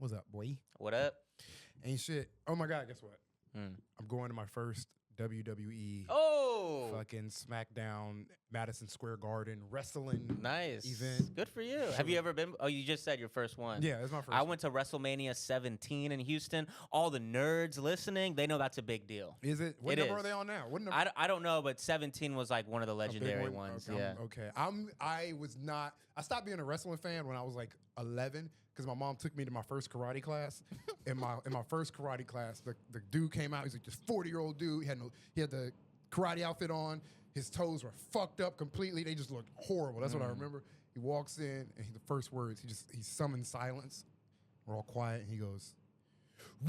What's up, boy? What up? Ain't shit. Oh my God, guess what? Mm. I'm going to my first WWE fucking SmackDown Madison Square Garden wrestling Nice event. Good for you. Have you ever been? Oh, you just said your first one. Yeah, it's my first I one. went to WrestleMania 17 in Houston. All the nerds listening, they know that's a big deal. Is it? What It number is. are they on now? What number? I don't know, but 17 was like one of the A big legendary one? ones. Okay, Yeah. Okay. I was not. I stopped being a wrestling fan when I was like 11 because my mom took me to my first karate class. in my first karate class, the dude came out. He's like this 40-year-old dude. He had the karate outfit on. His toes were fucked up completely. They just looked horrible. That's what I remember. He walks in and the first words he summons silence. We're all quiet and he goes,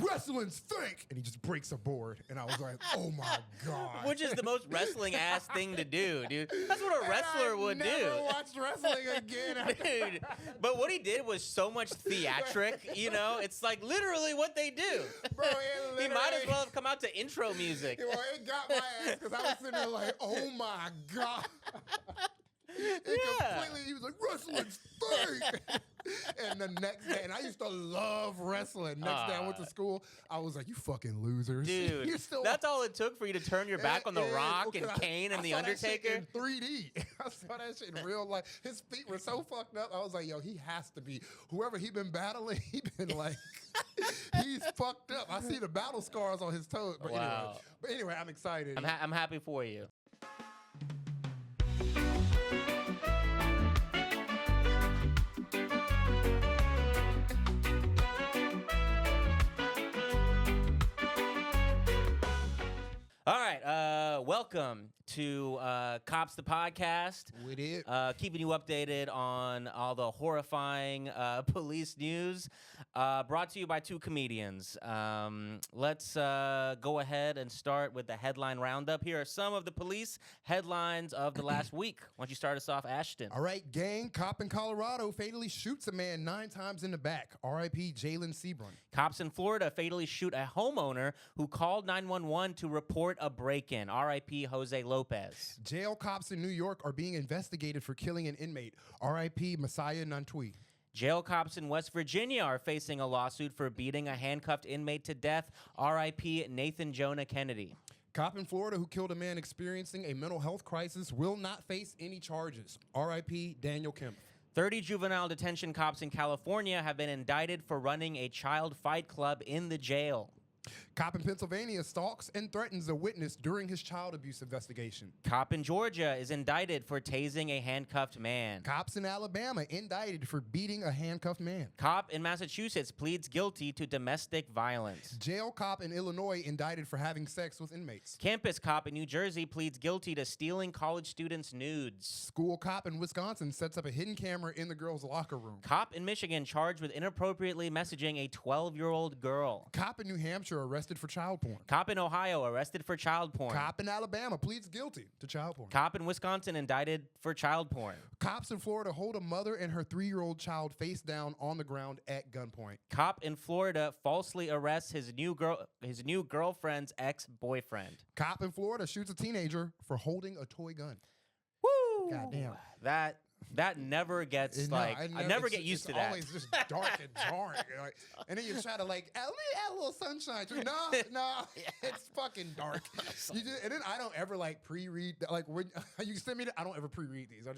"Wrestling's fake," and he just breaks a board. And I was like, oh my God. Which is the most wrestling ass thing to do, dude. That's what a wrestler would do. Never watched wrestling again. Dude, but what he did was so much theatric, you know? It's like literally what they do. Bro, He might as well have come out to intro music. Well, it got my ass because I was sitting there like, oh my God. He was like, "Wrestling's fake." And the next day, and I used to love wrestling. Next day I went to school, I was like, "You fucking losers." Dude, You're still that's all it took for you to turn your back on The Rock and I Kane and The saw that shit Undertaker? in 3D. I saw that shit in real life. His feet were so fucked up. I was like, yo, he has to be. Whoever he been battling, he been like, he's fucked up. I see the battle scars on his toes. But anyway, I'm excited. I'm happy for you. All right, welcome to KAWPS the podcast. With it. Keeping you updated on all the horrifying police news. Brought to you by two comedians. Let's go ahead and start with the headline roundup. Here are some of the police headlines of the last week. Why don't you start us off, Ashton? All right, gang. Cop in Colorado fatally shoots a man 9 times in the back. R.I.P. Jalen Seabrun. Cops in Florida fatally shoot a homeowner who called 911 to report a break-in. R.I.P. Jose Lopez. Jail cops in New York are being investigated for killing an inmate. R.I.P. Messiah Nantwi. Jail cops in West Virginia are facing a lawsuit for beating a handcuffed inmate to death. R.I.P. Nathan Jonah Kennedy. Cop in Florida who killed a man experiencing a mental health crisis will not face any charges. R.I.P. Daniel Kemp. 30 juvenile detention cops in California have been indicted for running a child fight club in the jail. Cop in Pennsylvania stalks and threatens a witness during his child abuse investigation. Cop in Georgia is indicted for tasing a handcuffed man. Cops in Alabama indicted for beating a handcuffed man. Cop in Massachusetts pleads guilty to domestic violence. Jail cop in Illinois indicted for having sex with inmates. Campus cop in New Jersey pleads guilty to stealing college students' nudes. School cop in Wisconsin sets up a hidden camera in the girls' locker room. Cop in Michigan charged with inappropriately messaging a 12-year-old girl. Cop in New Hampshire arrested for child porn. Cop in Ohio arrested for child porn. Cop in Alabama pleads guilty to child porn. Cop in Wisconsin indicted for child porn. Cops in Florida hold a mother and her 3-year-old child face down on the ground at gunpoint. Cop in Florida falsely arrests his new girlfriend's ex-boyfriend. Cop in Florida shoots a teenager for holding a toy gun. Woo! Goddamn. That never gets I never get used to that. It's always just dark and dark. Like, and then you try to like, let me add a little sunshine. No, it's fucking dark. And then I don't ever like pre-read. Like when you send me, I don't ever pre-read these. I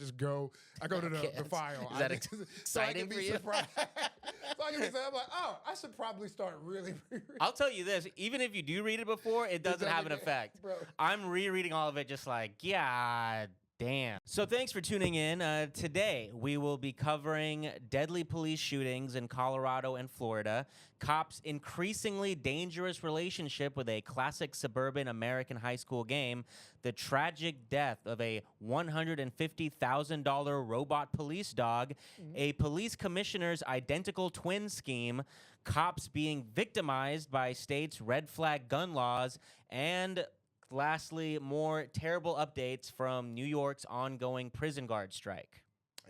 go to the file. Is that exciting for you? Surprised. So I can be I'm like, oh, I should probably start really pre-reading. I'll tell you this: even if you do read it before, it doesn't have an effect. Bro. I'm rereading all of it, just like, yeah. Damn. So thanks for tuning in. Today, we will be covering deadly police shootings in Colorado and Florida, cops' increasingly dangerous relationship with a classic suburban American high school game, the tragic death of a $150,000 robot police dog, a police commissioner's identical twin scheme, cops being victimized by states' red flag gun laws, and lastly, more terrible updates from New York's ongoing prison guard strike.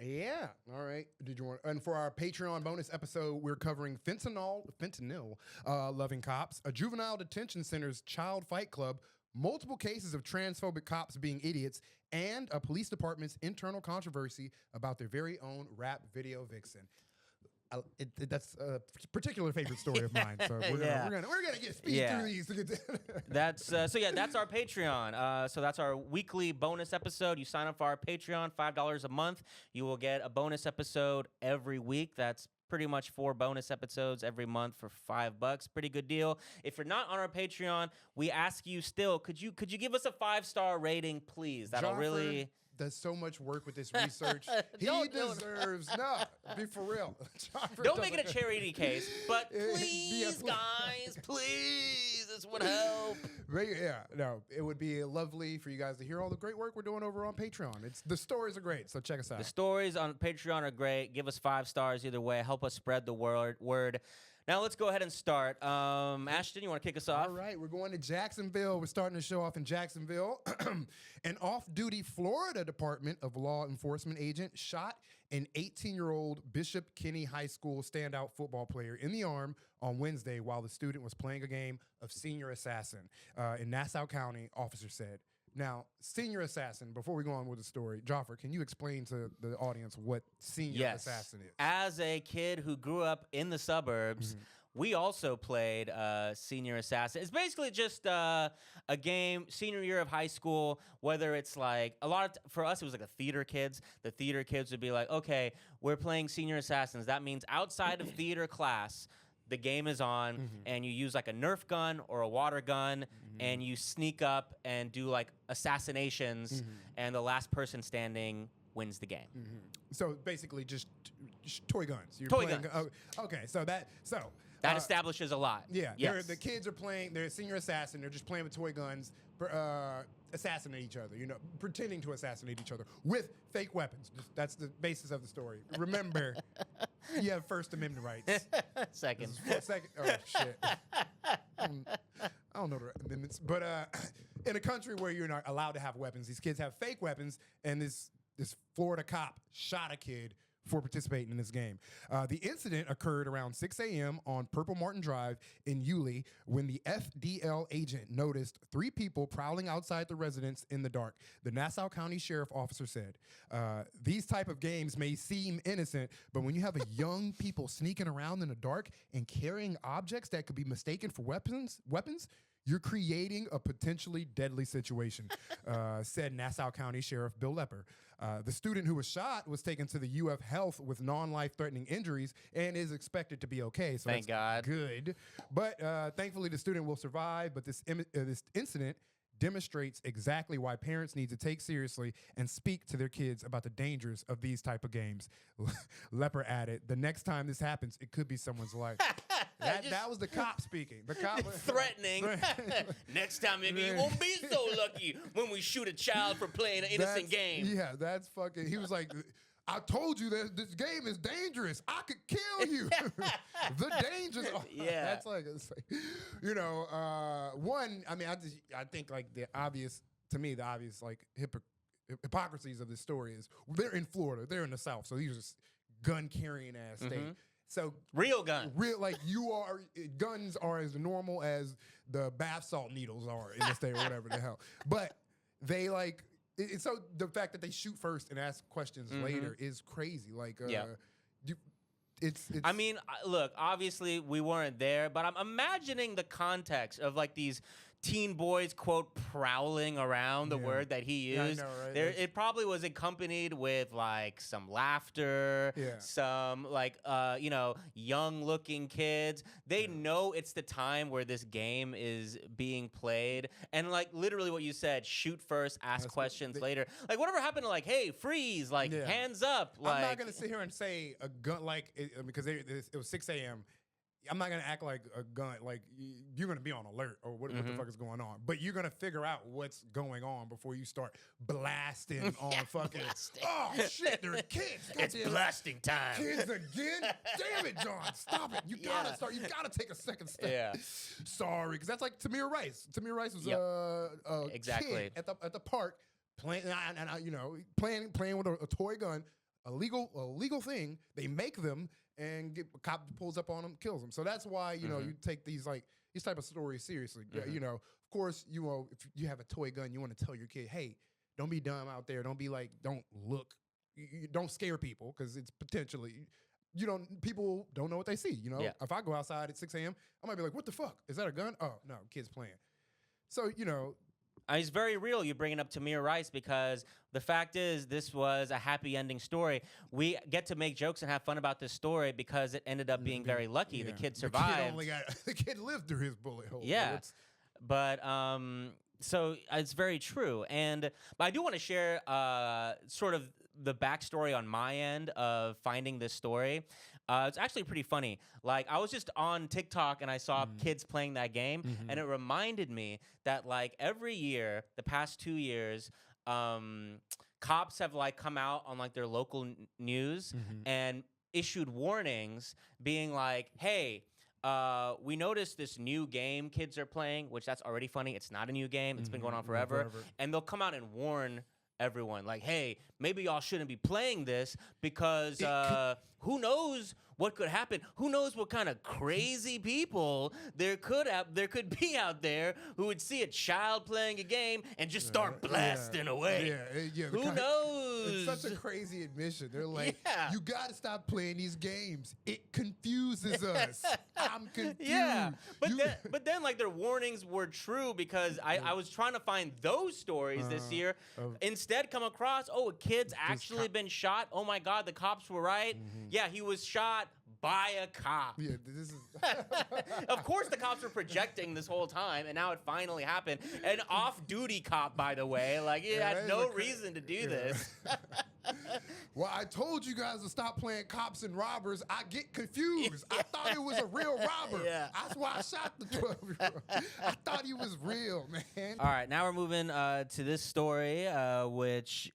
Yeah. All right. Did you want? And for our Patreon bonus episode, we're covering fentanyl loving cops, a juvenile detention center's child fight club, multiple cases of transphobic cops being idiots, and a police department's internal controversy about their very own rap video vixen. That's a particular favorite story of mine. So Yeah. we're gonna get speed Yeah. through these. To get That's that's our Patreon. So that's our weekly bonus episode. You sign up for our Patreon, $5 a month. You will get a bonus episode every week. That's pretty much 4 bonus episodes every month for $5. Pretty good deal. If you're not on our Patreon, we ask you still, could you give us a 5-star rating, please? That'll Joffrey really does so much work with this research. He Don't- deserves no. Be for real. Joffrey don't does make it a charity case, but please, Yes. guys, please, this would help. Yeah, no, it would be lovely for you guys to hear all the great work we're doing over on Patreon. The stories are great, so check us out. The stories on Patreon are great. Give us 5 stars either way. Help us spread the word. Now let's go ahead and start. Ashton, you want to kick us off? All right, we're going to Jacksonville. We're starting the show off in Jacksonville. An off-duty Florida Department of Law Enforcement agent shot an 18-year-old Bishop Kenny High School standout football player in the arm on Wednesday while the student was playing a game of senior assassin in Nassau County, officers said. Now, senior assassin, before we go on with the story, Joffrey, can you explain to the audience what senior assassin is? As a kid who grew up in the suburbs, we also played senior assassin. It's basically just a game, senior year of high school, whether it's like for us, it was like a theater kids. The theater kids would be like, okay, we're playing senior assassins. That means outside of theater class, the game is on, and you use like a Nerf gun or a water gun, and you sneak up and do like assassinations, and the last person standing wins the game. So basically, just toy guns. You're Toy playing, guns. Okay, so that Establishes a lot. Yeah, Yes. the kids are playing. They're a senior assassin. They're just playing with toy guns, assassinate each other. You know, pretending to assassinate each other with fake weapons. That's the basis of the story. Remember, you have First Amendment rights. Second. Second. Oh shit. I don't know the amendments, but in a country where you're not allowed to have weapons, these kids have fake weapons, and this Florida cop shot a kid for participating in this game. The incident occurred around 6 a.m. on Purple Martin Drive in Yulee when the FDL agent noticed 3 people prowling outside the residence in the dark. The Nassau County Sheriff officer said, these type of games may seem innocent, but when you have a young people sneaking around in the dark and carrying objects that could be mistaken for weapons, you're creating a potentially deadly situation, said Nassau County Sheriff Bill Lepper. The student who was shot was taken to the UF Health with non-life-threatening injuries and is expected to be okay. So Thank God. Good. But thankfully, the student will survive. But this incident demonstrates exactly why parents need to take seriously and speak to their kids about the dangers of these type of games. Lepper added, the next time this happens, it could be someone's life. That was the cop speaking. The cop threatening. Next time, maybe you won't be so lucky when we shoot a child for playing an innocent game. Yeah, that's fucking. He was like, I told you that this game is dangerous. I could kill you. The dangers. Yeah. That's like, you know, one, I mean, I think like the obvious like hypocrisies of this story is they're in Florida. They're in the South. So these are just gun carrying ass state. So real guns. Like guns are as normal as the bath salt needles are in the state or whatever the hell. But they like, so the fact that they shoot first and ask questions later is crazy. Like, I mean, look, obviously we weren't there, but I'm imagining the context of like these teen boys, quote, prowling around the word that he used. Yeah, I know, right? It probably was accompanied with like some laughter, some like, young looking kids. They know it's the time where this game is being played. And like literally what you said, shoot first, ask questions later. Like whatever happened to like, hey, freeze, like hands up. Like, I'm not going to sit here and say a gun, like, because it was 6 a.m. I'm not going to act like a gun, like you're going to be on alert or what the fuck is going on. But you're going to figure out what's going on before you start blasting on fucking, oh shit, there are kids. It's blasting time. Kids again? Damn it, John, stop it. You got to start, you got to take a second step. Yeah. Sorry, because that's like Tamir Rice. Tamir Rice was exactly kid at the park playing, playing with a toy gun, a legal thing. They make them. And a cop pulls up on him, kills him. So that's why, you know, you take these type of stories seriously. You know, of course, you know, if you have a toy gun, you want to tell your kid, hey, don't be dumb out there. Don't be like, don't look, don't scare people because it's potentially people don't know what they see. Yeah. If I go outside at 6 a.m., I might be like, what the fuck? Is that a gun? Oh, no, kids playing. So, It's very real you bringing up Tamir Rice because the fact is this was a happy ending story. We get to make jokes and have fun about this story because it ended up being very lucky. The kid survived. The kid lived through his bullet hole. Yeah. But so it's very true. But I do want to share sort of the backstory on my end of finding this story. It's actually pretty funny. Like, I was just on TikTok and I saw kids playing that game, and it reminded me that, like, every year, the past 2 years, cops have, like, come out on, like, their local news and issued warnings being like, hey, we noticed this new game kids are playing, which that's already funny. It's not a new game. It's been going on forever. And they'll come out and warn everyone, like, hey, maybe y'all shouldn't be playing this because who knows what could happen? Who knows what kind of crazy people there could be out there who would see a child playing a game and just start blasting away. Who knows? It's such a crazy admission. They're like, you got to stop playing these games. It confuses us. I'm confused. Yeah, but then like their warnings were true because I was trying to find those stories this year. Instead, come across, a kid's actually been shot. Oh my God, the cops were right. Yeah, he was shot by a cop. Yeah, this is. Of course, the cops were projecting this whole time, and now it finally happened. An off-duty cop, by the way. Like, he had no reason to do this. Well, I told you guys to stop playing cops and robbers. I get confused. I thought it was a real robber. That's why I shot the 12-year-old. I thought he was real, man. All right, now we're moving to this story, which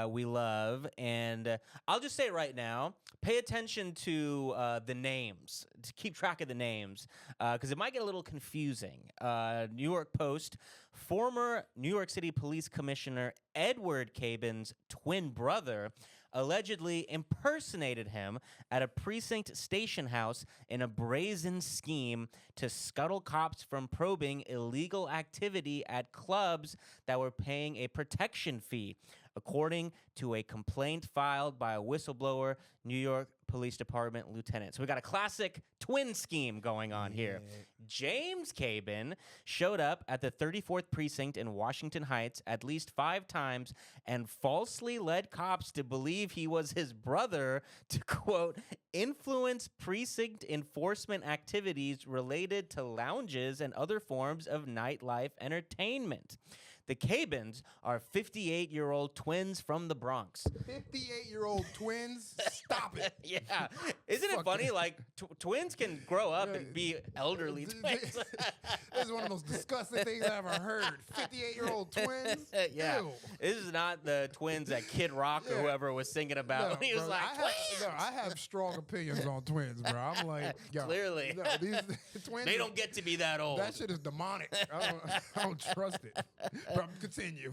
we love. And I'll just say it right now, pay attention to the names, to keep track of the names, because it might get a little confusing. New York Post, former New York City Police Commissioner Edward Cabin's twin brother allegedly impersonated him at a precinct station house in a brazen scheme to scuttle cops from probing illegal activity at clubs that were paying a protection fee, according to a complaint filed by a whistleblower, New York Police Department lieutenant. So we got a classic twin scheme going on here. James Cabin showed up at the 34th precinct in Washington Heights at least 5 times and falsely led cops to believe he was his brother to, quote, influence precinct enforcement activities related to lounges and other forms of nightlife entertainment. The Cabins are 58-year-old twins from the Bronx. 58-year-old twins? Stop it. Yeah. Isn't it funny? Like, twins can grow up and be elderly twins. This is one of the most disgusting things I've ever heard. 58-year-old twins? Yeah. Ew. This is not the twins that Kid Rock or whoever was singing about when he was like, I have strong opinions on twins, bro. I'm like, yo. Clearly. No, these twins. They don't get to be that old. That shit is demonic. I don't trust it. Continue.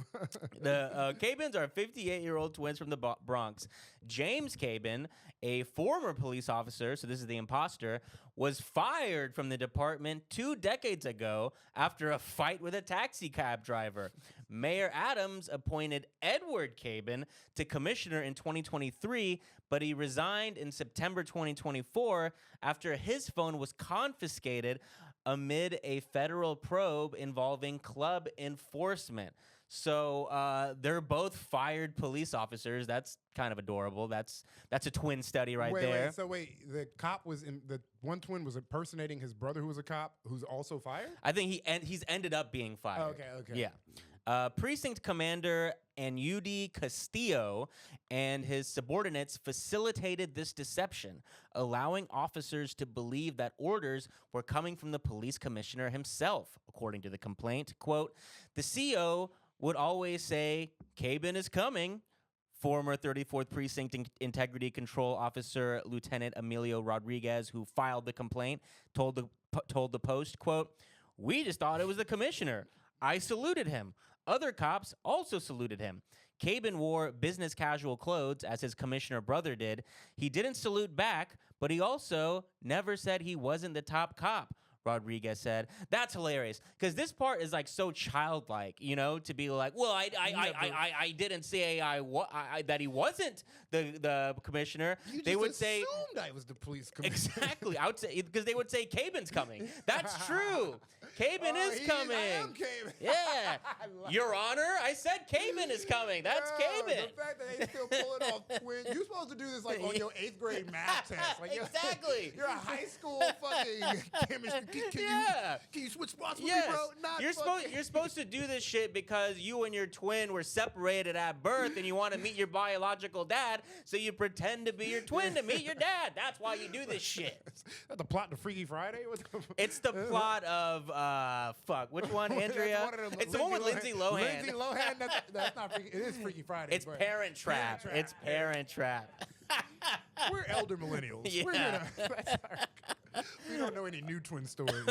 The Cabins are 58-year-old twins from the Bronx. James Cabin, a former police officer, so this is the imposter, was fired from the department 2 decades ago after a fight with a taxi cab driver. Mayor Adams appointed Edward Cabin to commissioner in 2023, but he resigned in September 2024 after his phone was confiscated amid a federal probe involving club enforcement. So they're both fired police officers. That's kind of adorable. That's a twin study right there. Wait, the cop was the one twin was impersonating his brother who was a cop who's also fired? I think he's ended up being fired. Okay. Yeah. Precinct Commander Anudi Castillo and his subordinates facilitated this deception, allowing officers to believe that orders were coming from the police commissioner himself, according to the complaint. Quote, the CO would always say, Cabin is coming. Former 34th Precinct Integrity Control Officer Lieutenant Emilio Rodriguez, who filed the complaint, told the Post, quote, we just thought it was the commissioner. I saluted him. Other cops also saluted him. Cabin wore business casual clothes, as his commissioner brother did. He didn't salute back, but he also never said he wasn't the top cop. Rodriguez said. That's hilarious because this part is like so childlike, you know, to be like, well, I didn't say that he wasn't the commissioner. You They just would say assumed I was the police commissioner. exactly. I would say because they would say Cabin's coming. That's true. Cabin is coming. I am Cabin. Yeah, Your Honor, I said Cabin is coming. That's Cabin. The fact that they still pulling off twins. You're supposed to do this like on your 8th grade math test. Like, Exactly. You're a high school fucking chemistry. Can you switch spots with Yes. me, bro? Not You're supposed to do this shit because you and your twin were separated at birth and you want to meet your biological dad, so you pretend to be your twin to meet your dad. That's why you do this shit. Is that the plot to Freaky Friday? It's the plot of fuck. Which one, Andrea? It's the one with Lindsay Lohan. Lindsay Lohan. That's not Freaky. It is Freaky Friday. It's Parent Trap. It's Parent Trap. We're elder millennials. Yeah. We don't know any new twin stories.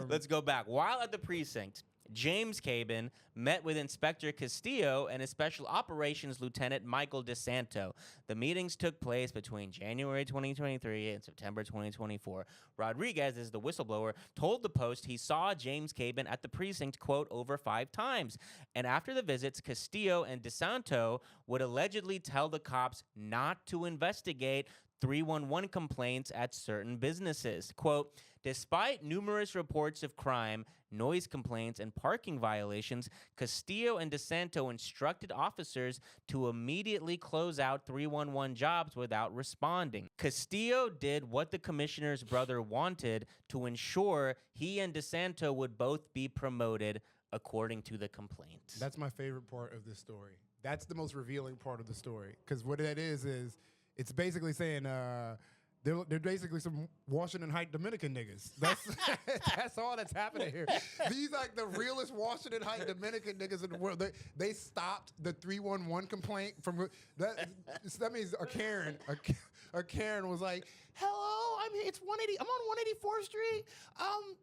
Let's go back. While at the precinct, James Cabin met with Inspector Castillo and his Special Operations Lieutenant Michael DeSanto. The meetings took place between January 2023 and September 2024. Rodriguez, is the whistleblower, told the Post he saw James Cabin at the precinct, quote, over 5 times. And after the visits, Castillo and DeSanto would allegedly tell the cops not to investigate 311 complaints at certain businesses. Quote, despite numerous reports of crime, noise complaints, and parking violations, Castillo and DeSanto instructed officers to immediately close out 311 jobs without responding. Castillo did what the commissioner's brother wanted to ensure he and DeSanto would both be promoted, according to the complaint. That's my favorite part of this story. That's the most revealing part of the story. Because what that is it's basically saying they're basically some Washington Heights Dominican niggas. That's all that's happening here. These like the realest Washington Heights Dominican niggas in the world. They stopped the 311 complaint from that. That means a Karen was like, "Hello, it's 180. I'm on 184th Street.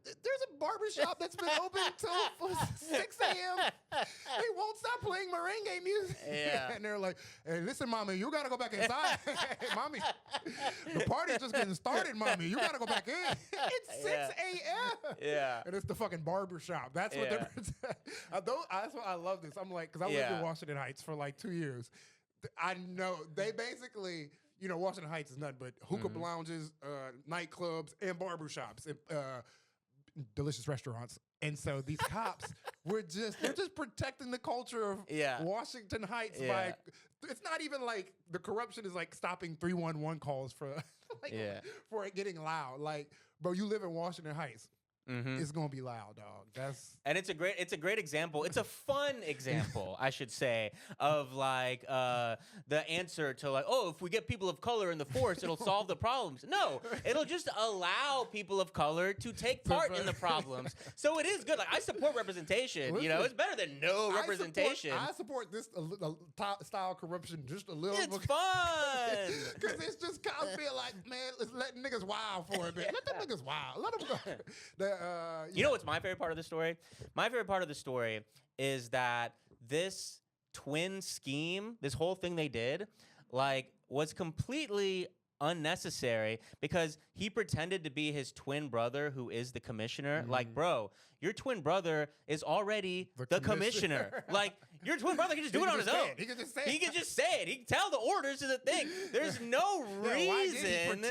There's a barbershop that's been open till 6 a.m. They won't stop playing merengue music." Yeah. And they're like, "Hey, listen, mommy, you gotta go back inside. Mommy, the party's just getting started, mommy. You gotta go back in. It's 6 a.m. Yeah. And it's the fucking barbershop. That's what they're. That's why I love this. I'm like, because I lived in Washington Heights for like 2 years. I know they basically. You know, Washington Heights is nothing but hookah lounges, nightclubs, and barbershops, and delicious restaurants. And so these cops they're just protecting the culture of Washington Heights by, it's not even like the corruption is like stopping 311 calls for it getting loud. Like, bro, you live in Washington Heights. It's gonna be loud, dog. And it's a great example. It's a fun example, I should say, of like the answer to like, oh, if we get people of color in the force, it'll solve the problems. No, it'll just allow people of color to take part in the problems. So it is good. Like I support representation. Listen, you know, it's better than no representation. I support this style corruption just a little. It's fun because it's just cops being like, man, let's let niggas wild for a bit. Let them niggas wild. Let them go. You know what's my favorite part of the story? My favorite part of the story is that this twin scheme, this whole thing they did, like, was completely unnecessary because he pretended to be his twin brother who is the commissioner. Like, bro, your twin brother is already the commissioner. Like, your twin brother can just do it on his own. He can just say it. He can just say it. He can tell the orders to the thing. There's no reason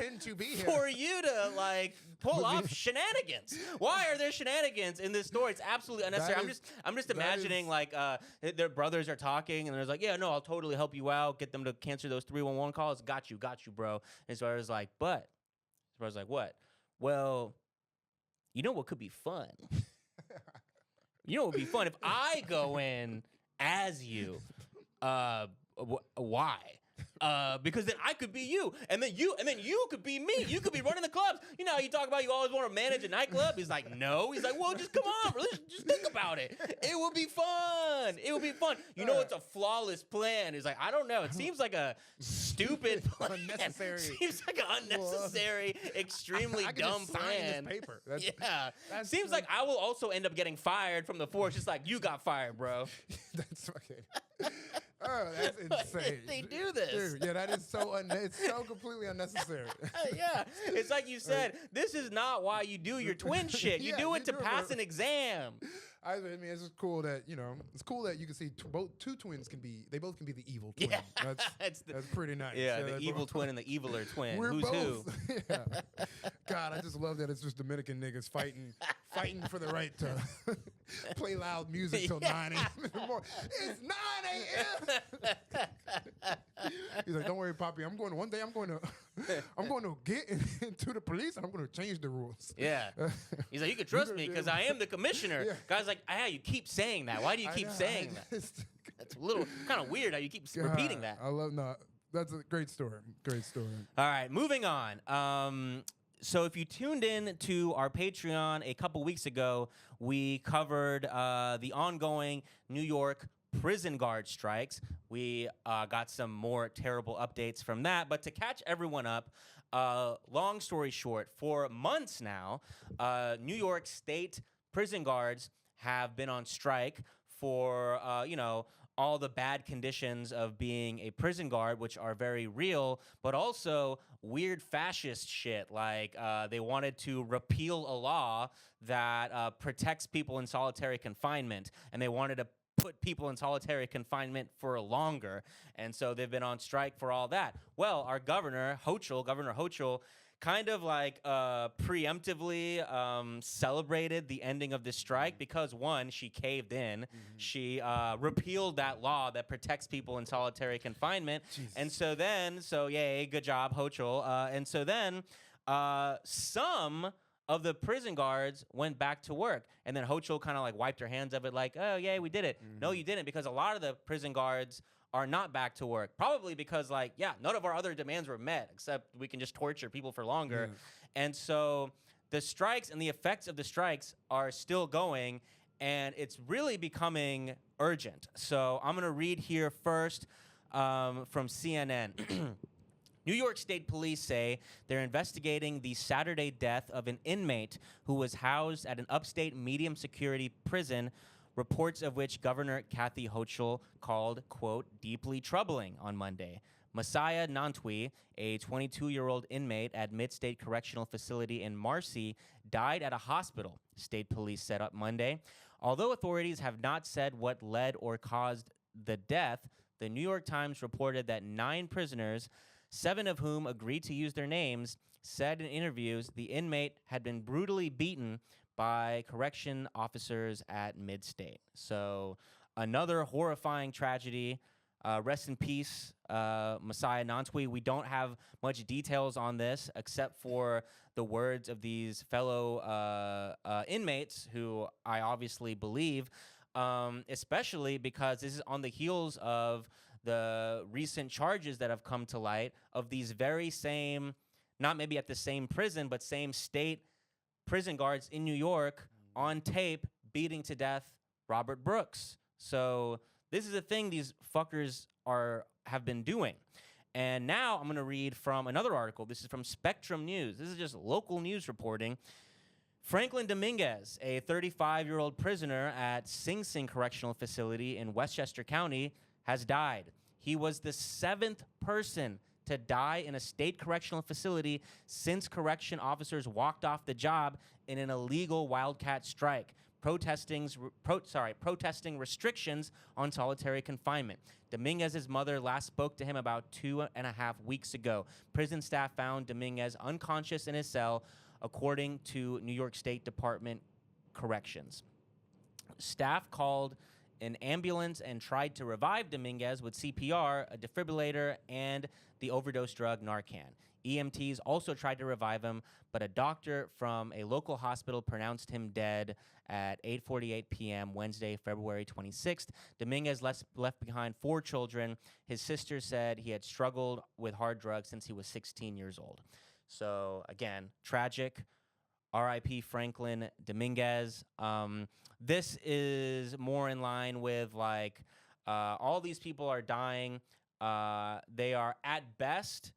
for you to, like, pull off shenanigans. Why are there shenanigans in this story? It's absolutely unnecessary. I'm just imagining like their brothers are talking and there's like, yeah, no, I'll totally help you out. Get them to cancel those 311 calls. Got you, bro. And so I was like, but I was like, what? Well, you know what could be fun? You know what would be fun if I go in as you. Why? Because then I could be you, and then you could be me. You could be running the clubs. You know how you talk about you always want to manage a nightclub? He's like, no. He's like, well, just come on, bro. Just think about it. It will be fun. It will be fun. You know, it's a flawless plan. He's like, I don't know. It seems like a stupid plan. Unnecessary. Seems like an unnecessary, extremely dumb plan. This paper. Seems like I will also end up getting fired from the force. Just like you got fired, bro. That's fucking. Oh, that's insane. They do this. Dude, yeah, that is so it's so completely unnecessary. Yeah, it's like you said. This is not why you do your twin shit. You Yeah, do you it to do it pass for- an exam. I mean, it's just cool that it's cool that you can see two twins they both can be the evil twin. Yeah, That's pretty nice. Yeah, the they're evil both- twin and the eviler twin. We're Who's both. who? Yeah. God, I just love that it's just Dominican niggas fighting for the right to play loud music till 9 a.m. in the morning. It's 9 a.m. He's like, don't worry, Poppy. I'm going to get into the police and I'm going to change the rules. Yeah. He's like, you can trust me because I am the commissioner. Yeah. Guy's like, you keep saying that. Why do you keep saying that? That's a little kind of weird how you keep repeating that. That's a great story. Great story. All right, moving on. So if you tuned in to our Patreon a couple weeks ago, we covered the ongoing New York prison guard strikes. We got some more terrible updates from that. But to catch everyone up, long story short, for months now, New York State prison guards have been on strike for, all the bad conditions of being a prison guard, which are very real, but also weird fascist shit. Like they wanted to repeal a law that protects people in solitary confinement, and they wanted to put people in solitary confinement for longer. And so they've been on strike for all that. Well, our Governor Hochul, kind of like preemptively celebrated the ending of this strike because, one, she caved in. Mm-hmm. She repealed that law that protects people in solitary confinement. Jesus. And so yay, good job, Hochul. And so then some of the prison guards went back to work. And then Hochul kind of like wiped her hands of it like, oh, yay, we did it. Mm-hmm. No, you didn't, because a lot of the prison guards are not back to work. Probably because, none of our other demands were met, except we can just torture people for longer. And so the strikes and the effects of the strikes are still going, and it's really becoming urgent. So I'm going to read here first from CNN. New York State Police say they're investigating the Saturday death of an inmate who was housed at an upstate medium security prison, reports of which Governor Kathy Hochul called, quote, deeply troubling on Monday. Messiah Nantwi, a 22-year-old inmate at Mid-State Correctional Facility in Marcy, died at a hospital, state police said up Monday. Although authorities have not said what led or caused the death, the New York Times reported that 9 prisoners, 7 of whom agreed to use their names, said in interviews the inmate had been brutally beaten by correction officers at Mid-State. So another horrifying tragedy. Rest in peace, Messiah Nantwi. We don't have much details on this except for the words of these fellow inmates who I obviously believe, especially because this is on the heels of the recent charges that have come to light of these very same, not maybe at the same prison, but same state prison guards in New York on tape beating to death Robert Brooks. So this is a thing these fuckers have been doing. And now I'm going to read from another article. This is from Spectrum News. This is just local news reporting. Franklin Dominguez, a 35-year-old prisoner at Sing Sing Correctional Facility in Westchester County, has died. He was the 7th person to die in a state correctional facility since correction officers walked off the job in an illegal wildcat strike, protesting restrictions on solitary confinement. Dominguez's mother last spoke to him about 2.5 weeks ago. Prison staff found Dominguez unconscious in his cell, according to New York State Department Corrections. Staff called an ambulance and tried to revive Dominguez with CPR, a defibrillator, and the overdose drug Narcan. EMTs also tried to revive him, but a doctor from a local hospital pronounced him dead at 8:48 p.m. Wednesday, February 26th. Dominguez left behind 4 children. His sister said he had struggled with hard drugs since he was 16 years old. So, again, tragic. R.I.P. Franklin Dominguez. This is more in line with, all these people are dying. They are, at best,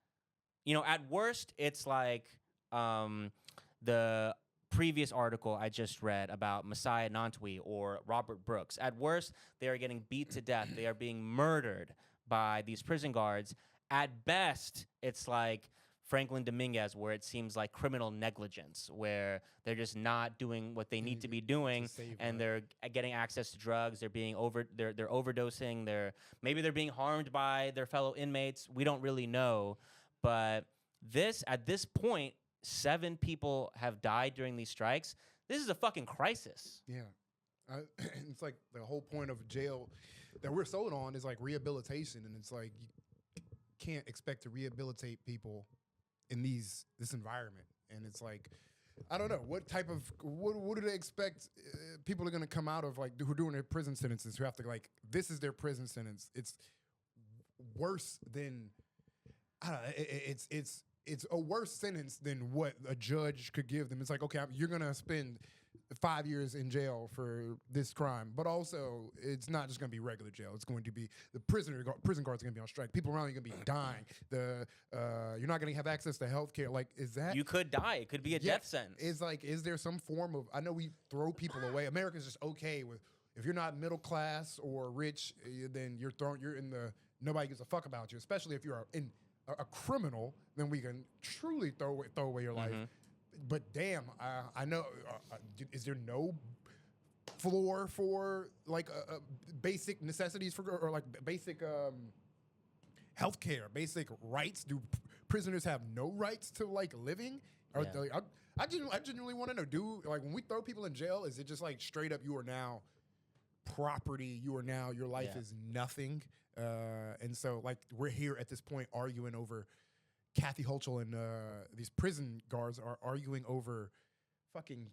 at worst, it's like the previous article I just read about Messiah Nantwi or Robert Brooks. At worst, they are getting beat to death. They are being murdered by these prison guards. At best, it's like Franklin Dominguez, where it seems like criminal negligence, where they're just not doing what they need to be doing, and they're getting access to drugs. They're being they're overdosing. Maybe they're being harmed by their fellow inmates. We don't really know, but at this point, 7 people have died during these strikes. This is a fucking crisis. Yeah, it's like the whole point of jail that we're sold on is like rehabilitation, and it's like you can't expect to rehabilitate people in this environment. And it's like, I don't know what do they expect people are going to come out of, like, who are doing their prison sentences, who have to, like, this is their prison sentence. It's worse than, I don't know, it's a worse sentence than what a judge could give them. It's like, okay, you're going to spend 5 years in jail for this crime, but also it's not just going to be regular jail. It's going to be the prison guards are going to be on strike. People around you are going to be dying. You're not going to have access to health care. Like, is that, you could die? It could be a death sentence. It's like, is there some form of? I know we throw people away. America's just okay with, if you're not middle class or rich, then you're in the, nobody gives a fuck about you. Especially if you're a criminal, then we can truly throw away your life. But damn, I know. Is there no floor for like basic necessities or like basic healthcare, basic rights? Do prisoners have no rights to like living? Or I genuinely want to know. Like when we throw people in jail, is it just like straight up you are now property? Your life is nothing. And so like we're here at this point arguing over. Kathy Hochul and these prison guards are arguing over fucking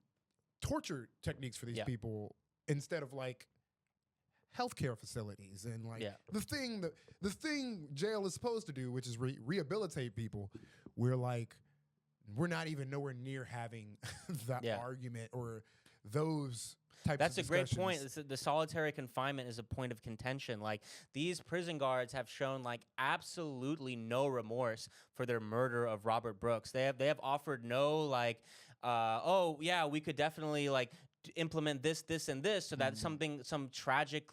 torture techniques for these people instead of like healthcare facilities and like the thing jail is supposed to do, which is rehabilitate people. We're not even nowhere near having that argument or those. That's a great point. The solitary confinement is a point of contention. Like, these prison guards have shown like absolutely no remorse for their murder of Robert Brooks. They have offered no like, we could definitely like implement this, and this, so that some tragedy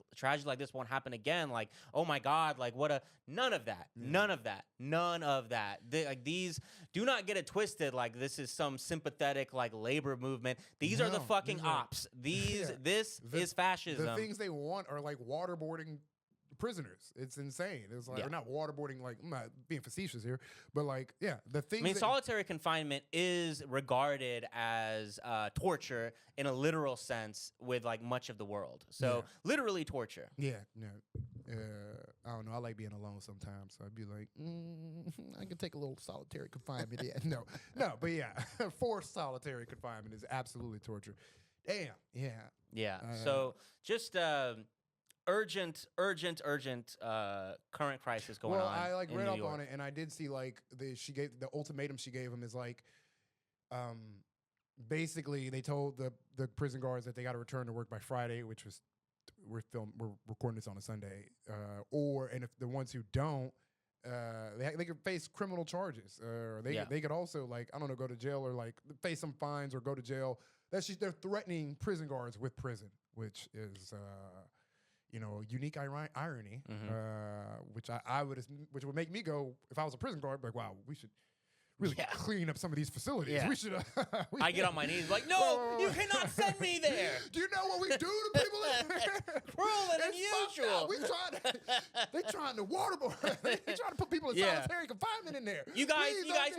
like this won't happen again. Like, oh my God, like none of that. These do not get it twisted. Like, this is some sympathetic like labor movement. These are the fucking ops. This is fascism. The things they want are like waterboarding prisoners. It's insane. It's like, we're not waterboarding, like, I'm not being facetious here, but like, the things. I mean, solitary confinement is regarded as torture in a literal sense with like much of the world. So literally torture. I don't know. I like being alone sometimes. So I'd be like, I can take a little solitary confinement. But forced solitary confinement is absolutely torture. Damn. So just urgent current crisis going on. Well, I like read up York. on it, and I did see like the ultimatum she gave him is like, basically they told the prison guards that they got to return to work by Friday, which was we're recording this on a Sunday, and if the ones who don't, they could face criminal charges, or they could also, like, I don't know, go to jail or like face some fines or go to jail. They're threatening prison guards with prison, which is unique irony, which would make me go, if I was a prison guard, like, wow, we should really clean up some of these facilities. We should. I get on my knees like, no, you cannot send me there. Do you know what we do to people in there? Cruel and unusual. They trying to waterboard. They trying to put people in solitary confinement in there. You guys,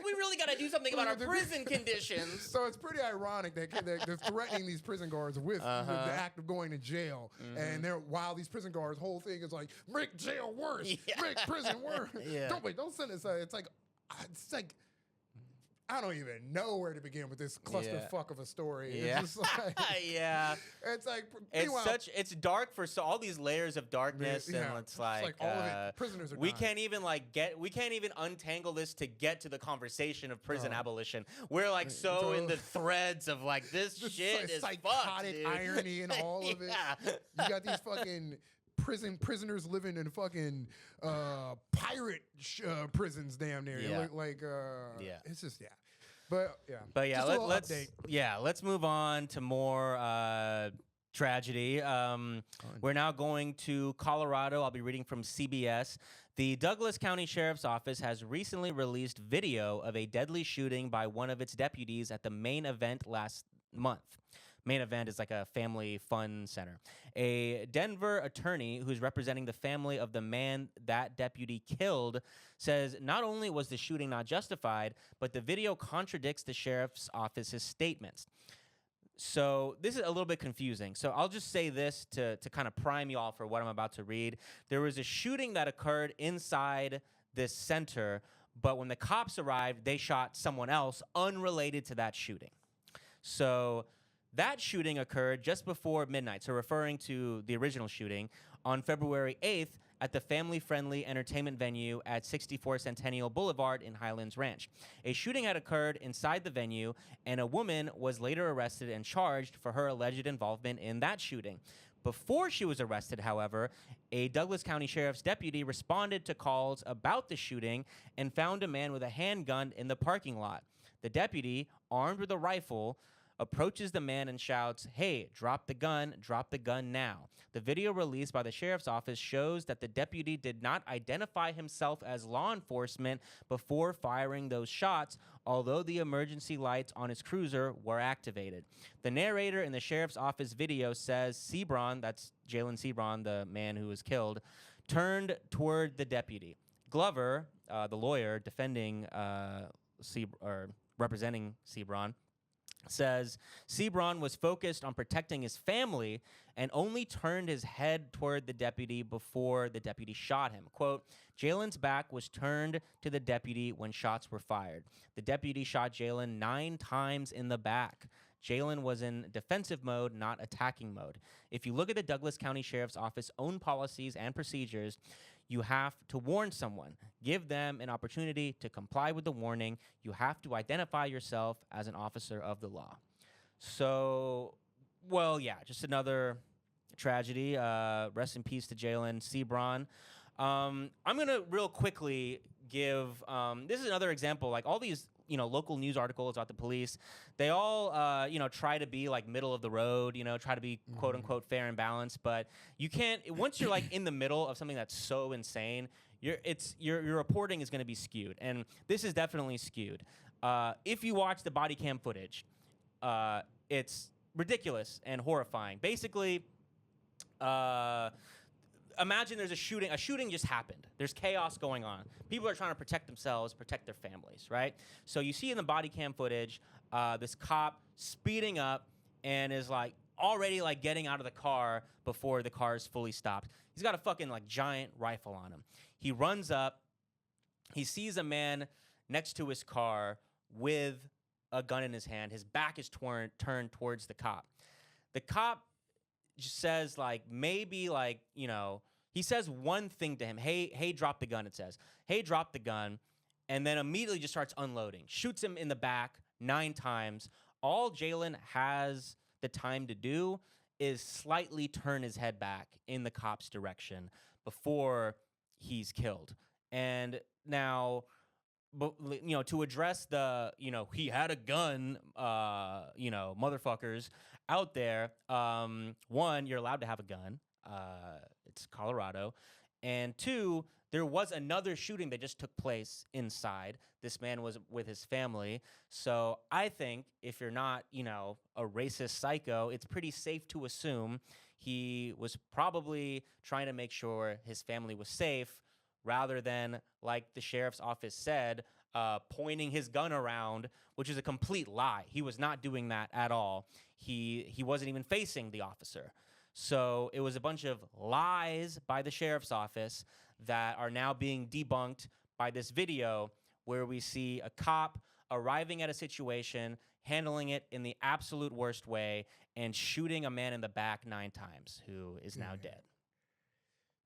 we really got to do something about our prison conditions. So it's pretty ironic that they're threatening these prison guards with the act of going to jail, and while these prison guards' whole thing is like, make jail worse, make prison worse. Don't send us. It's like. I don't even know where to begin with this clusterfuck of a story. It's just like, it's like, it's dark for all these layers of darkness, and it's like all of it. Prisoners are we dying. can't even untangle this to get to the conversation of prison abolition. We're like in the threads of like this shit is psychotic fucked, irony and all of it. You got these fucking prisoners living in fucking pirate prisons damn near. It's just But yeah. But yeah, Just a little let's update. let's move on to more tragedy. We're now going to Colorado. I'll be reading from CBS. The Douglas County Sheriff's Office has recently released video of a deadly shooting by one of its deputies at the main event last month. Main event is like a family fun center. A Denver attorney who's representing the family of the man that deputy killed says not only was the shooting not justified, but the video contradicts the sheriff's office's statements. So this is a little bit confusing. So I'll just say this to kind of prime you all for what I'm about to read. There was a shooting that occurred inside this center, but when the cops arrived, they shot someone else unrelated to that shooting. So that shooting occurred just before midnight, so referring to the original shooting, on February 8th at the family-friendly entertainment venue at 64 Centennial Boulevard in Highlands Ranch. A shooting had occurred inside the venue, and a woman was later arrested and charged for her alleged involvement in that shooting. Before she was arrested, however, a Douglas County Sheriff's deputy responded to calls about the shooting and found a man with a handgun in the parking lot. The deputy, armed with a rifle, approaches the man and shouts, "Hey, drop the gun now." The video released by the sheriff's office shows that the deputy did not identify himself as law enforcement before firing those shots, although the emergency lights on his cruiser were activated. The narrator in the sheriff's office video says Sebron, that's Jalen Sebron, the man who was killed, turned toward the deputy. Glover, the lawyer defending representing Sebron, says Sebron was focused on protecting his family and only turned his head toward the deputy before the deputy shot him. Quote, Jalen's back was turned to the deputy when shots were fired. The deputy shot Jalen 9 times in the back. Jalen was in defensive mode, not attacking mode. If you look at the Douglas County Sheriff's Office own policies and procedures, you have to warn someone. Give them an opportunity to comply with the warning. You have to identify yourself as an officer of the law. So, well, yeah, just another tragedy. Rest in peace to Jalen Sebron. I'm going to real quickly give, this is another example, like all these, local news articles about the police, they all, try to be like middle of the road, try to be quote unquote fair and balanced, but you can't, once you're like in the middle of something that's so insane, your reporting is going to be skewed. And this is definitely skewed. If you watch the body cam footage, it's ridiculous and horrifying. Basically, imagine there's a shooting. A shooting just happened. There's chaos going on. People are trying to protect themselves, protect their families, right? So you see in the body cam footage, this cop speeding up and is like already like getting out of the car before the car is fully stopped. He's got a fucking like giant rifle on him. He runs up. He sees a man next to his car with a gun in his hand. His back is turned towards the cop. The cop just says like maybe like, he says one thing to him. Hey, drop the gun, it says. Hey, drop the gun. And then immediately just starts unloading. Shoots him in the back 9 times. All Jalen has the time to do is slightly turn his head back in the cop's direction before he's killed. And now, to address the, he had a gun, motherfuckers out there, one, you're allowed to have a gun. It's Colorado. And 2, there was another shooting that just took place inside. This man was with his family. So I think if you're not, a racist psycho, it's pretty safe to assume he was probably trying to make sure his family was safe rather than, like the sheriff's office said, pointing his gun around, which is a complete lie. He was not doing that at all. He wasn't even facing the officer. So it was a bunch of lies by the sheriff's office that are now being debunked by this video where we see a cop arriving at a situation, handling it in the absolute worst way, and shooting a man in the back 9 times who is now dead.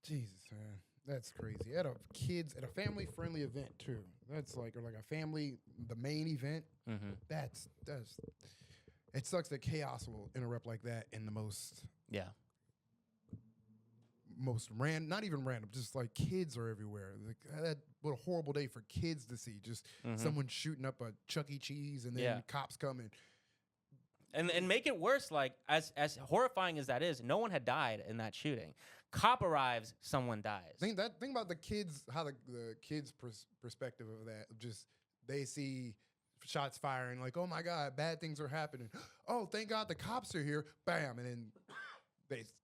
Jesus, man. That's crazy. At a family-friendly event, too. That's like a family, the main event. Mm-hmm. That's it sucks that chaos will interrupt like that in the most not even random, just like kids are everywhere. Like what a horrible day for kids to see. Just someone shooting up a Chuck E. Cheese and then cops coming. And make it worse, like as horrifying as that is, no one had died in that shooting. Cop arrives, someone dies. Think about the kids, how the kids' perspective of that. Just they see shots firing, like, oh my God, bad things are happening. Oh, thank God the cops are here. Bam, and then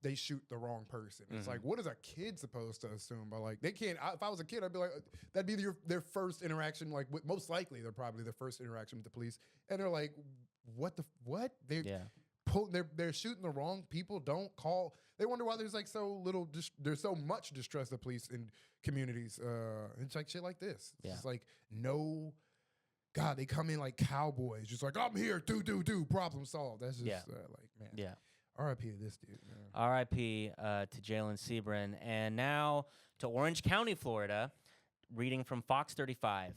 they shoot the wrong person. It's like, what is a kid supposed to assume? But like, they can't. If I was a kid, I'd be like, that'd be their first interaction. Like, most likely, they're probably their first interaction with the police, and they're like, what? They're shooting the wrong people. Don't call. They wonder why there's like so little. There's so much distrust of police in communities. It's like shit like this. It's like no. God, they come in like cowboys, just like I'm here, do, problem solved. That's just like man. Yeah. R.I.P. to this dude. Man. R.I.P. To Jalen Sebring. And now to Orange County, Florida, reading from Fox 35.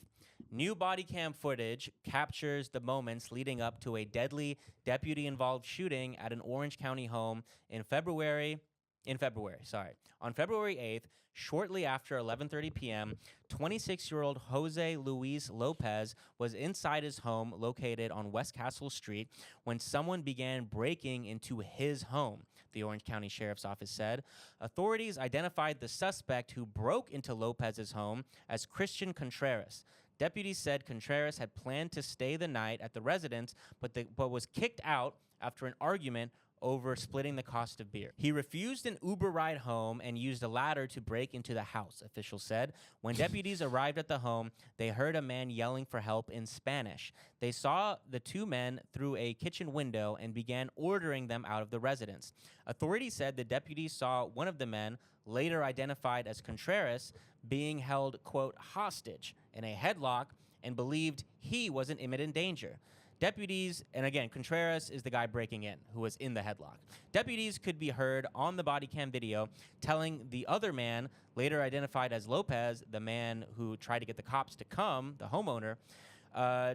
New body cam footage captures the moments leading up to a deadly deputy-involved shooting at an Orange County home on February 8th, shortly after 11:30 p.m., 26-year-old Jose Luis Lopez was inside his home located on West Castle Street when someone began breaking into his home, the Orange County Sheriff's Office said. Authorities identified the suspect who broke into Lopez's home as Christian Contreras. Deputies said Contreras had planned to stay the night at the residence, but was kicked out after an argument over splitting the cost of beer. He refused an Uber ride home and used a ladder to break into the house, officials said. When deputies arrived at the home, they heard a man yelling for help in Spanish. They saw the two men through a kitchen window and began ordering them out of the residence. Authorities said the deputies saw one of the men, later identified as Contreras, being held, quote, hostage in a headlock and believed he was in imminent danger. Deputies, and again, Contreras is the guy breaking in, who was in the headlock. Deputies could be heard on the body cam video telling the other man, later identified as Lopez, the man who tried to get the cops to come, the homeowner,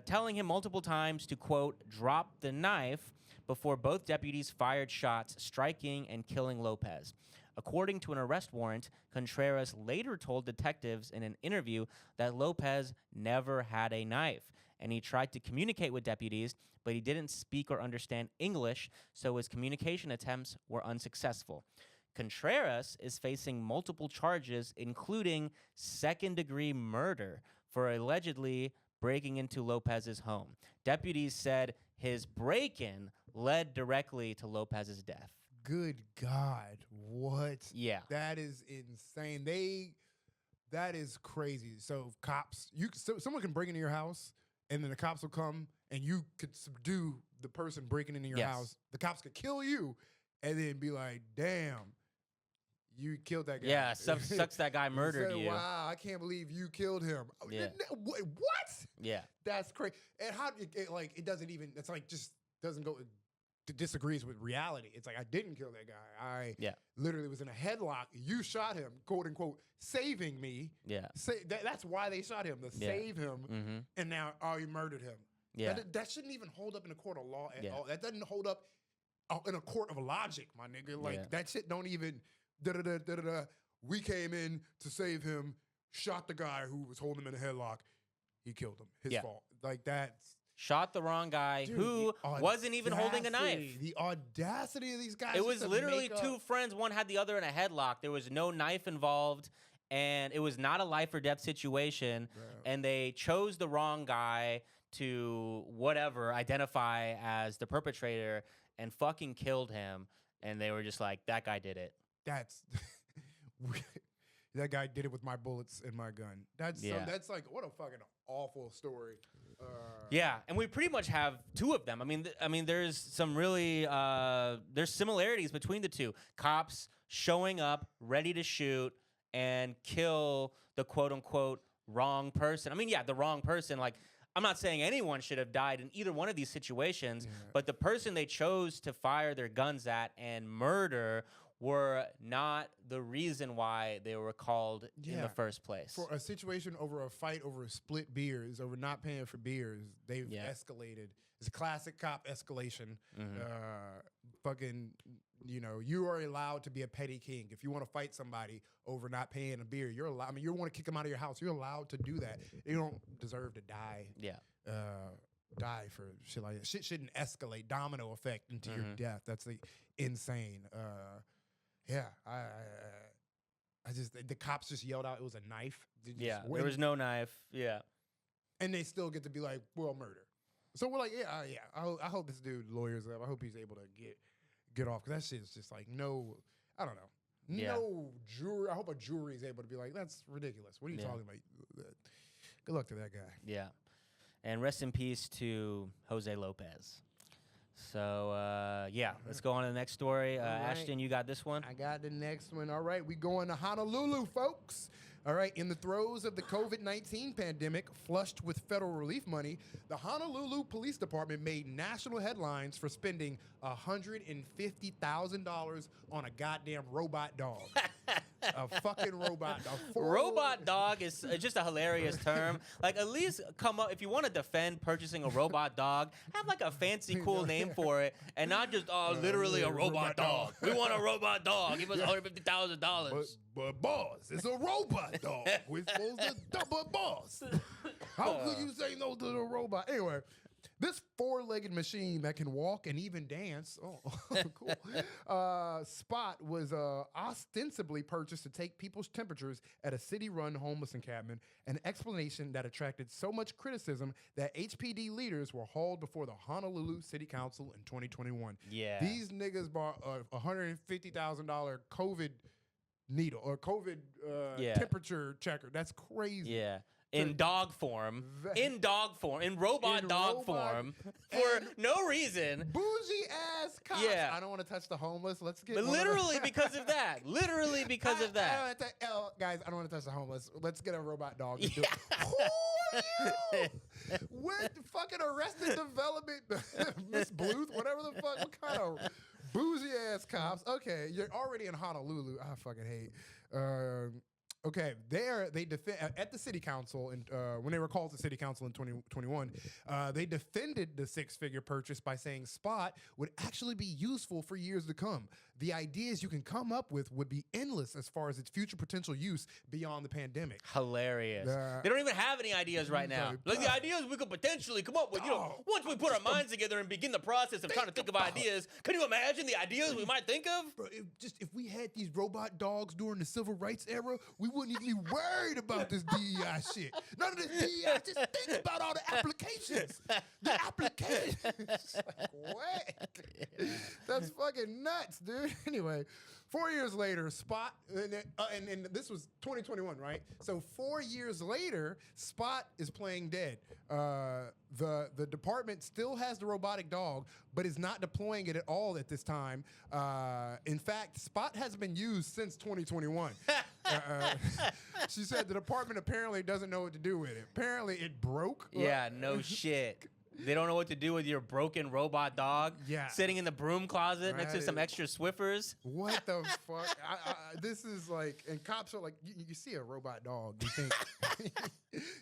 telling him multiple times to, quote, drop the knife before both deputies fired shots, striking and killing Lopez. According to an arrest warrant, Contreras later told detectives in an interview that Lopez never had a knife, and he tried to communicate with deputies, but he didn't speak or understand English, so his communication attempts were unsuccessful. Contreras is facing multiple charges, including second-degree murder for allegedly breaking into Lopez's home. Deputies said his break-in led directly to Lopez's death. Good God, what? Yeah. That is insane. That is crazy. So cops, someone can break into your house, and then the cops will come, and you could subdue the person breaking into your house. The cops could kill you, and then be like, damn, you killed that guy. Yeah, sucks that guy murdered you. Wow, I can't believe you killed him. Yeah. What? Yeah. That's crazy. And how, it doesn't even, it's like, just doesn't go, disagrees with reality. It's like, I didn't kill that guy. I literally was in a headlock. You shot him, quote unquote, saving me. Yeah. That's why they shot him, to save him. Mm-hmm. And now, you murdered him. Yeah. That shouldn't even hold up in a court of law at all. That doesn't hold up in a court of logic, my nigga. Like, that shit don't even, we came in to save him, shot the guy who was holding him in a headlock. He killed him. His fault. Like, that's... Shot the wrong guy. Dude, who wasn't even holding a knife. The audacity of these guys. It was literally two friends. One had the other in a headlock. There was no knife involved, and it was not a life or death situation. Bro. And they chose the wrong guy to identify as the perpetrator and fucking killed him. And they were just like, that guy did it. That's... That guy did it with my bullets and my gun. That's like, what a fucking awful story. Yeah, and we pretty much have two of them. I mean, there's some really there's similarities between the two. Cops showing up, ready to shoot and kill the quote unquote wrong person. I mean, yeah, the wrong person. Like, I'm not saying anyone should have died in either one of these situations, but the person they chose to fire their guns at and murder were not the reason why they were called in the first place. For a situation over a fight over split beers, over not paying for beers, they've escalated. It's a classic cop escalation. Mm-hmm. Fucking You know, you are allowed to be a petty king. If you want to fight somebody over not paying a beer, you're allowed. I mean, you want to kick them out of your house. You're allowed to do that. You don't deserve to die. Yeah. Die for shit like that. Shit shouldn't escalate, domino effect into your death. That's insane. Yeah, I just the cops just yelled out it was a knife. Yeah, there was no knife. Yeah, and they still get to be like, well, murder. So we're like, I hope this dude lawyers up. I hope he's able to get off because that shit is just like no, I don't know, no jury. I hope a jury is able to be like, that's ridiculous. What are you talking about? Good luck to that guy. Yeah. And rest in peace to Jose Lopez. So, let's go on to the next story. Right. Ashton, you got this one? I got the next one. All right, we going to Honolulu, folks. All right, in the throes of the COVID-19 pandemic, flushed with federal relief money, the Honolulu Police Department made national headlines for spending $150,000 on a goddamn robot dog. A fucking robot dog. Robot dog is just a hilarious term. Like, at least come up, if you want to defend purchasing a robot dog, have like a fancy, cool name for it, and not just, literally a robot dog. We want a robot dog. Give us $150,000. But boss, it's a robot dog. We're supposed to double boss. How could you say no to the robot? Anyway, this four-legged machine that can walk and even dance, cool. Spot was ostensibly purchased to take people's temperatures at a city-run homeless encampment, an explanation that attracted so much criticism that HPD leaders were hauled before the Honolulu City Council in 2021. Yeah. These niggas bought a $150,000 COVID needle or COVID temperature checker. That's crazy. Yeah. In dog form, in robot dog form, for no reason. Bougie ass cops. Yeah. I don't want to touch the homeless. Let's get. But literally because of that. Literally because of that. Guys, I don't want to touch the homeless. Let's get a robot dog. To do it. Who are you? What fucking Arrested Development, Miss Bluth, whatever the fuck. What kind of bougie ass cops? Okay, you're already in Honolulu. I fucking hate. Okay, they defend at the city council, and when they were called to city council in 2021, they defended the six-figure purchase by saying Spot would actually be useful for years to come. The ideas you can come up with would be endless as far as its future potential use beyond the pandemic. Hilarious. They don't even have any ideas right now. Like the ideas we could potentially come up with, once we put our minds together and begin the process of trying to think of ideas, can you imagine the ideas we might think of? Bro, if we had these robot dogs during the civil rights era, we wouldn't even be worried about this DEI shit. None of this DEI. Just think about all the applications. The applications. Like, what? That's fucking nuts, dude. Anyway, 4 years later, Spot, and this was 2021, right? So 4 years later, Spot is playing dead. The department still has the robotic dog, but is not deploying it at all at this time. In fact, Spot hasn't been used since 2021. She said the department apparently doesn't know what to do with it. Apparently it broke. Yeah, no shit. They don't know what to do with your broken robot dog sitting in the broom closet next to some extra Swiffers. What the fuck? This is like, and cops are like, you see a robot dog,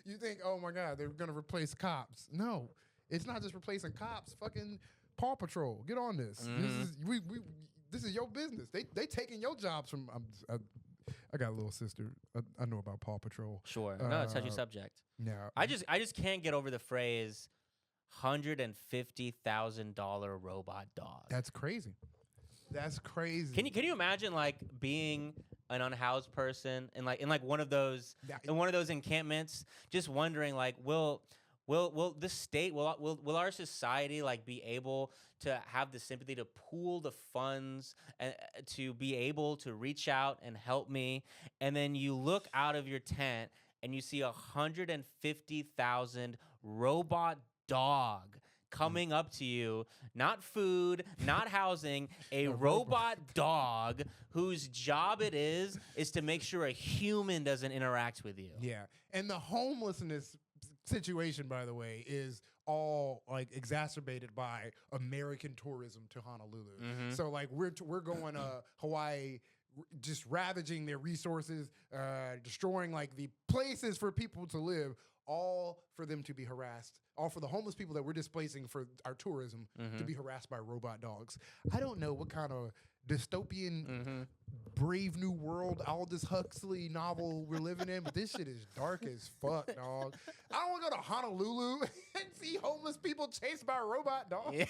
you think, oh my God, they're going to replace cops. No, it's not just replacing cops. Fucking Paw Patrol. Get on this. This is your business. They taking your jobs from, I got a little sister. I know about Paw Patrol. Sure. No, it's a touchy subject. Yeah. I just can't get over the phrase $150,000 robot dog. That's crazy. That's crazy. Can you imagine like being an unhoused person in one of those encampments, just wondering like will this state will our society like be able to have the sympathy to pool the funds and to be able to reach out and help me, and then you look out of your tent and you see 150,000 robot dog coming up to you, not food, not housing, a robot dog whose job it is to make sure a human doesn't interact with you. Yeah. And the homelessness situation, by the way, is all like exacerbated by American tourism to Honolulu. So like we're going to Hawaii, just ravaging their resources, destroying like the places for people to live, all for them to be harassed, all for the homeless people that we're displacing for our tourism to be harassed by robot dogs. I don't know what kind of dystopian Brave New World Aldous Huxley novel we're living in, but this shit is dark as fuck, dog. I don't want to go to Honolulu and see homeless people chased by a robot, dog. Yeah.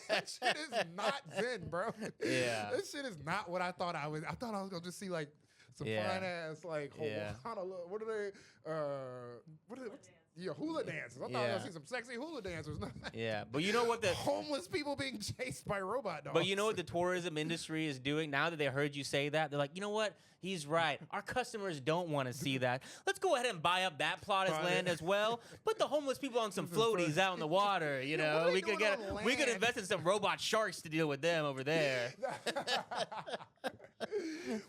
That shit is not zen, bro. Yeah. This shit is not what I thought I was. I thought I was gonna just see like some Yeah. fine ass like Honolulu. What are they? Yeah, hula dancers. I thought I was gonna see some sexy hula dancers. Yeah, but you know what the homeless people being chased by robot dogs. But you know what the tourism industry is doing now that they heard you say that? They're like, you know what? He's right. Our customers don't want to see that. Let's go ahead and buy up that plot as land as well. Put the homeless people on some floaties out in the water. You know, we could invest in some robot sharks to deal with them over there.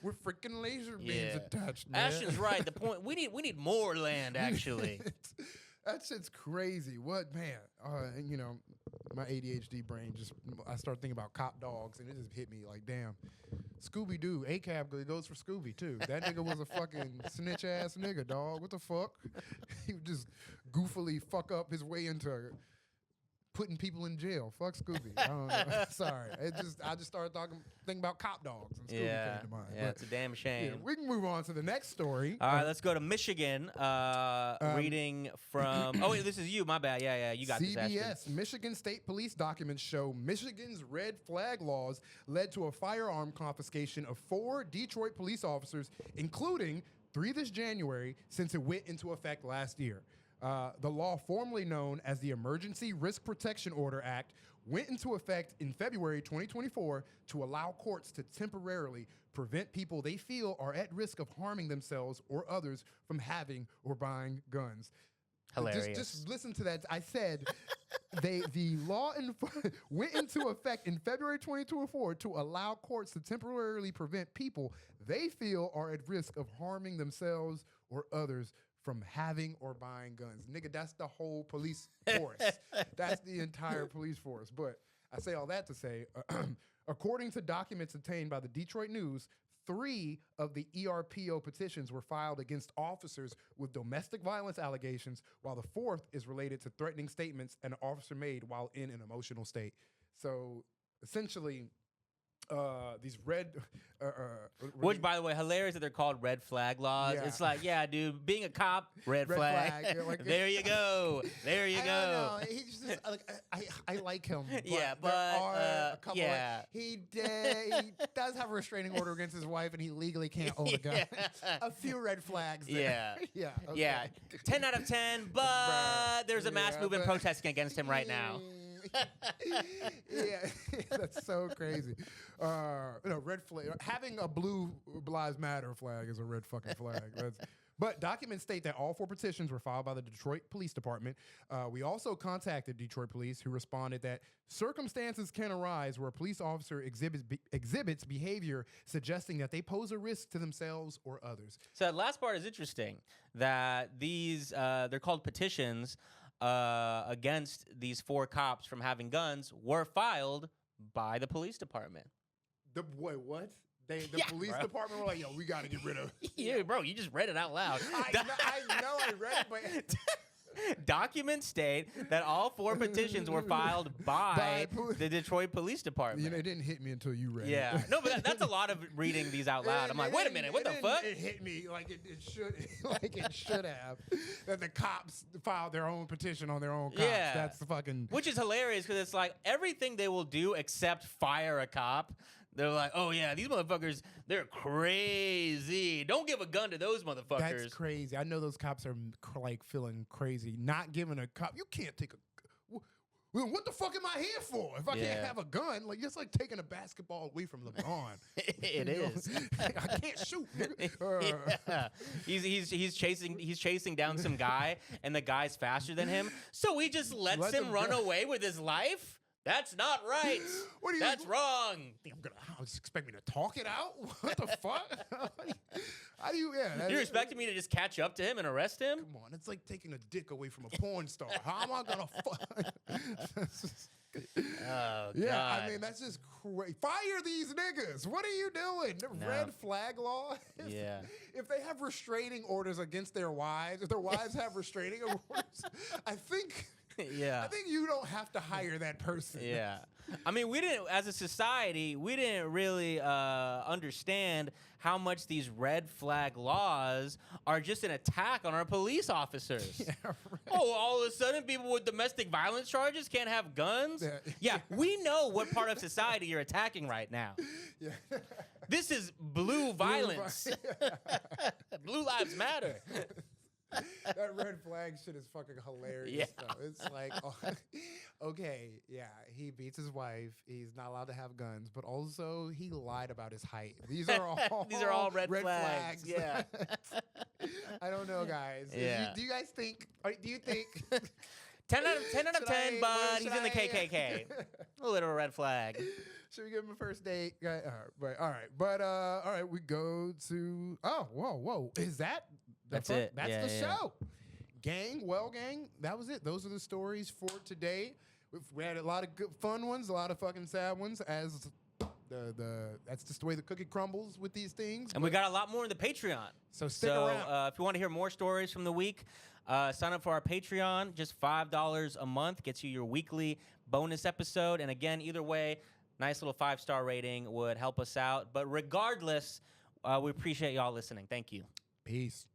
With freaking laser beams attached. Man. Ashton's right. The point we need more land actually. That shit's crazy. What, man? You know, my ADHD brain I start thinking about cop dogs, and it just hit me like, damn. Scooby Doo, ACAB goes for Scooby too. That nigga was a fucking snitch ass nigga, dog. What the fuck? He would just goofily fuck up his way into putting people in jail. Fuck Scooby. I don't know. Sorry. I just started thinking about cop dogs, and Scooby came to mind. Yeah, it's a damn shame. Yeah, we can move on to the next story. All right, let's go to Michigan. Reading from. Oh wait, this is you. My bad. Yeah, you got CBS, this. Ashton. Michigan State Police documents show Michigan's red flag laws led to a firearm confiscation of 4 Detroit police officers, including 3 this January, since it went into effect last year. The law, formerly known as the Emergency Risk Protection Order Act, went into effect in February 2024 to allow courts to temporarily prevent people they feel are at risk of harming themselves or others from having or buying guns. Hilarious. Just listen to that. I said the law went into effect in February 2024 to allow courts to temporarily prevent people they feel are at risk of harming themselves or others from having or buying guns. Nigga, that's the whole police force. That's the entire police force. But I say all that to say, according to documents obtained by the Detroit News, 3 of the ERPO petitions were filed against officers with domestic violence allegations, while the 4th is related to threatening statements an officer made while in an emotional state. So essentially, these which, by the way, hilarious that they're called red flag laws. Yeah. It's like, yeah, dude, being a cop, red flag. Yeah, like, there you go. There you I go. don't know. He's just I like him. But Yeah, there are but, a couple. yeah. He does have a restraining order against his wife, and he legally can't own a gun. A few red flags there. Yeah. Yeah. Okay. Yeah. 10 out of 10, but there's a mass movement protesting against him right now. Yeah, that's so crazy. Red flag. Having a blue Lives Matter flag is a red fucking flag. But documents state that all 4 petitions were filed by the Detroit Police Department. We also contacted Detroit Police, who responded that circumstances can arise where a police officer exhibits behavior suggesting that they pose a risk to themselves or others. So that last part is interesting, that these, they're called petitions against these 4 cops from having guns were filed by the police department. Wait, what? The police bro. department were like, yo, we got to get rid of. Yeah, bro, you just read it out loud. I know I read it, but documents state that all 4 petitions were filed by the Detroit Police Department. You know, it didn't hit me until you read it. Yeah. No, but that's a lot of reading these out loud. I'm like, wait a minute, what the fuck? It hit me like it should, like it should have. That the cops filed their own petition on their own cops. Yeah. That's the fucking. Which is hilarious because it's like everything they will do except fire a cop. They're like, oh yeah, these motherfuckers, they're crazy. Don't give a gun to those motherfuckers. That's crazy. I know those cops are like feeling crazy. Not giving a cop. You can't take a. What the fuck am I here for? If I can't have a gun, like it's like taking a basketball away from LeBron. It is. I can't shoot. Yeah. He's chasing down some guy, and the guy's faster than him, so he just lets him run away with his life. That's not right. That's wrong. I was expecting me to talk it out. What the fuck? How do you? Yeah, you're expecting me to just catch up to him and arrest him? Come on, it's like taking a dick away from a porn star. How am I gonna fuck? Oh, yeah, God. I mean that's just crazy. Fire these niggas. What are you doing? The red flag law. Yeah. If they have restraining orders against their wives, if their wives have restraining orders, I think Yeah. I think you don't have to hire that person. Yeah. I mean, we didn't, as a society, we didn't really understand how much these red flag laws are just an attack on our police officers. Yeah, right. Oh, all of a sudden, people with domestic violence charges can't have guns? Yeah. Yeah, we know what part of society you're attacking right now. Yeah. This is blue violence. Blue lives matter. That red flag shit is fucking hilarious. Yeah. Though. It's like, oh, okay, yeah, he beats his wife. He's not allowed to have guns, but also he lied about his height. These are all red flags. Yeah. I don't know, guys. Yeah. Do you guys think? Do you think? 10 out of 10, Should 10, bud. should He's in the KKK. A little red flag. Should we give him a first date? All right. We go to. Oh, whoa! Is that? That's it. That's Yeah, the yeah. show. Gang, that was it. Those are the stories for today. We had a lot of good, fun ones, a lot of fucking sad ones. As that's just the way the cookie crumbles with these things. And we got a lot more in the Patreon. So stick around. If you want to hear more stories from the week, sign up for our Patreon. Just $5 a month gets you your weekly bonus episode. And again, either way, nice little 5-star rating would help us out. But regardless, we appreciate y'all listening. Thank you. Peace.